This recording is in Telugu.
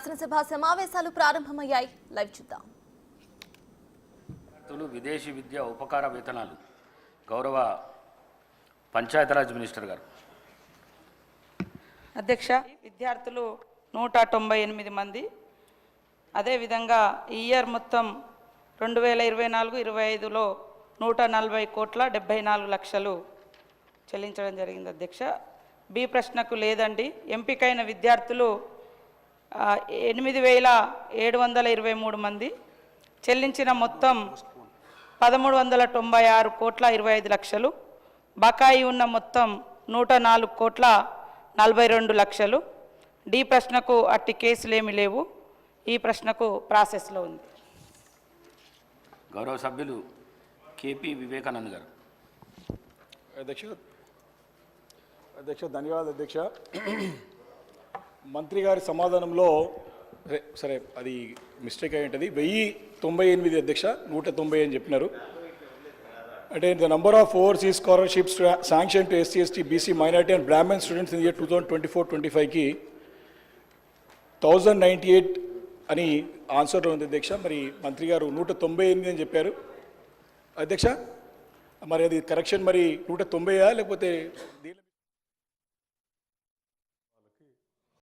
శాసనసభ సమావేశాలు ప్రారంభమయ్యాయి. లైవ్ చూద్దాం. విదేశీ విద్య ఉపకార వేతనాలు గౌరవ పంచాయతీరాజ్ మినిస్టర్ గారు. అధ్యక్ష, విద్యార్థులు 198 మంది. అదేవిధంగా ఈ ఇయర్ మొత్తం 2024-25లో 140,74,00,000 చెల్లించడం జరిగింది. అధ్యక్ష, బి ప్రశ్నకు లేదండి. ఎంపికైన విద్యార్థులు 8,723 మంది. చెల్లించిన మొత్తం 1396,25,00,000. బకాయి ఉన్న మొత్తం 104,42,00,000. డి ప్రశ్నకు అట్టి కేసులేమీ లేవు. ఈ ప్రశ్నకు ప్రాసెస్లో ఉంది. గౌరవ సభ్యులు కేపీ వివేకానంద్ గారు. అధ్యక్ష ధన్యవాదాలు అధ్యక్ష. మంత్రి గారి సమాధానంలో సరే అది మిస్టేక్ అయి ఉంటుంది. 1098 అధ్యక్ష, 190 అని చెప్పినారు. అంటే the number of overseas scholarships sanction to SC ST BC minority and Brahmin students in year 2024-25కి 1098 అని ఆన్సర్లో ఉంది అధ్యక్ష. మరి మంత్రి గారు 198 అని చెప్పారు అధ్యక్ష. మరి అది కరెక్షన్ మరి 190 లేకపోతే